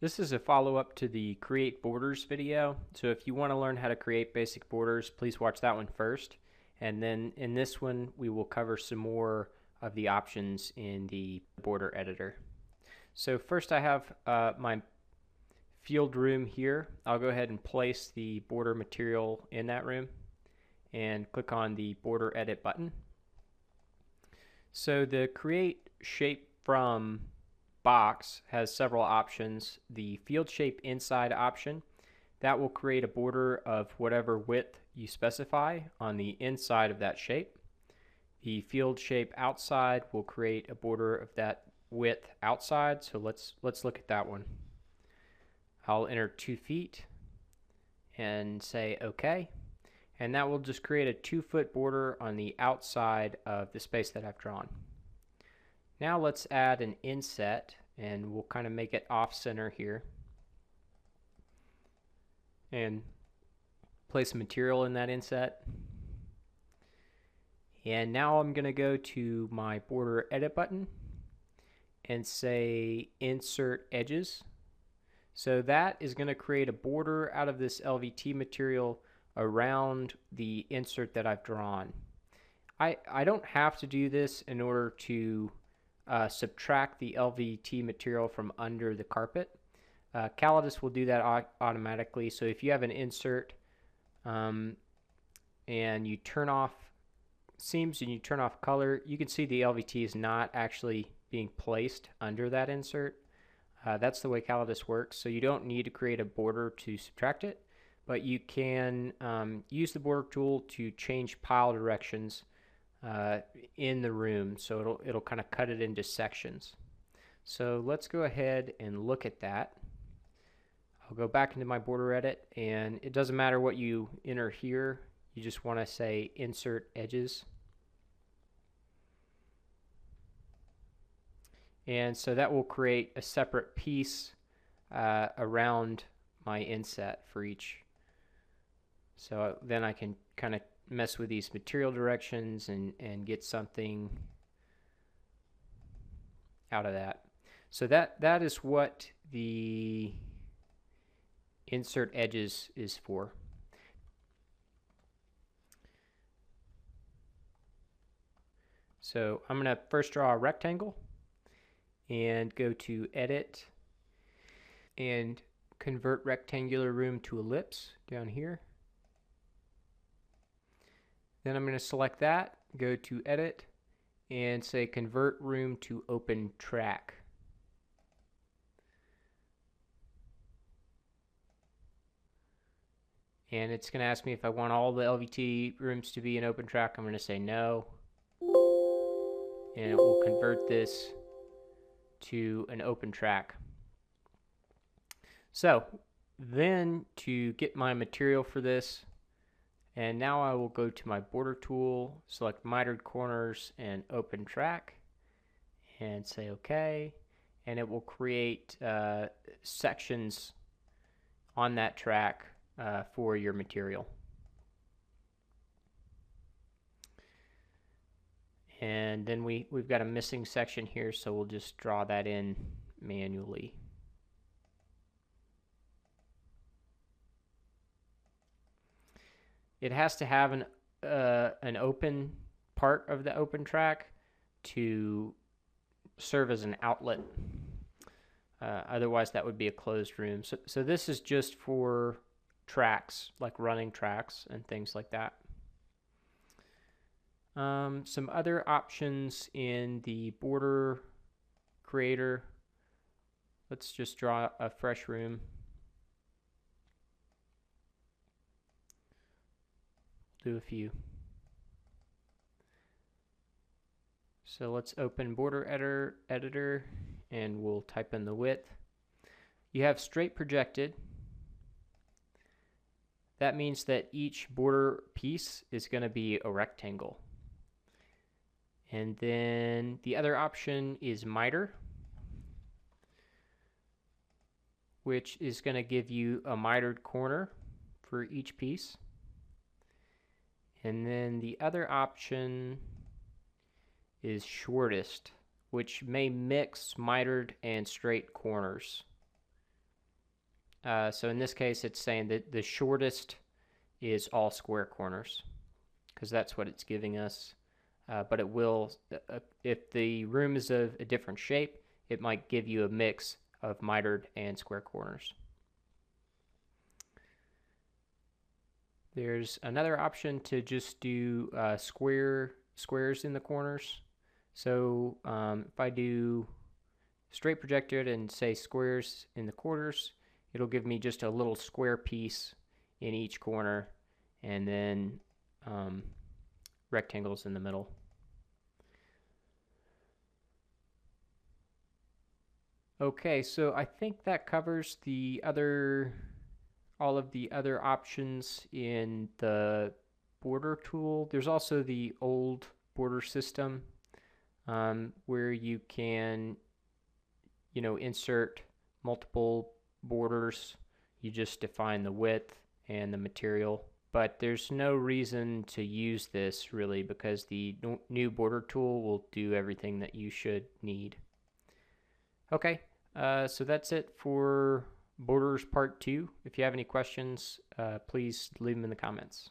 This is a follow-up to the Create Borders video. So if you want to learn how to create basic borders, please watch that one first. And then in this one, we will cover some more of the options in the border editor. So first I have my field room here. I'll go ahead and place the border material in that room and click on the border edit button. So the create shape from box has several options. The field shape inside option, that will create a border of whatever width you specify on the inside of that shape. The field shape outside will create a border of that width outside. So let's look at that one. I'll enter 2 feet and say OK, and that will just create a 2-foot border on the outside of the space that I've drawn. Now let's add an inset, and we'll kind of make it off center here and place material in that inset. And now I'm going to go to my border edit button and say insert edges. So that is going to create a border out of this LVT material around the insert that I've drawn. I don't have to do this in order to subtract the LVT material from under the carpet. Calibos will do that automatically. So if you have an insert and you turn off seams and you turn off color, you can see the LVT is not actually being placed under that insert. That's the way Calibos works. So you don't need to create a border to subtract it, but you can use the border tool to change pile directions in the room, so it'll kind of cut it into sections. So let's go ahead and look at that. I'll go back into my border edit, and it doesn't matter what you enter here. You just want to say insert edges. And so that will create a separate piece around my inset for each. So then I can kind of mess with these material directions and get something out of that. So that is what the insert edges is for. So I'm going to first draw a rectangle and go to edit and convert rectangular room to ellipse down here. Then I'm going to select that, go to edit, and say convert room to open track. And it's going to ask me if I want all the LVT rooms to be an open track. I'm going to say no. And it will convert this to an open track. So then to get my material for this, and now I will go to my border tool, select mitered corners and open track, and say OK. And it will create sections on that track for your material. And then we've got a missing section here, so we'll just draw that in manually. It has to have an open part of the open track to serve as an outlet. Otherwise, that would be a closed room. So this is just for tracks, like running tracks and things like that. Some other options in the border creator. Let's just draw a fresh room. Do a few. So let's open border editor and we'll type in the width. You have straight projected. That means that each border piece is going to be a rectangle. And then the other option is miter, which is going to give you a mitered corner for each piece. And then the other option is shortest, which may mix mitered and straight corners. So in this case, it's saying that the shortest is all square corners, because that's what it's giving us. But it will, if the room is of a different shape, it might give you a mix of mitered and square corners. There's another option to just do squares in the corners. So if I do straight projected and say squares in the quarters, it'll give me just a little square piece in each corner, and then rectangles in the middle. Okay, so I think that covers all of the other options in the border tool. There's also the old border system where you can, insert multiple borders. You just define the width and the material. But there's no reason to use this really, because the new border tool will do everything that you should need. Okay, so that's it for Borders Part 2. If you have any questions, please leave them in the comments.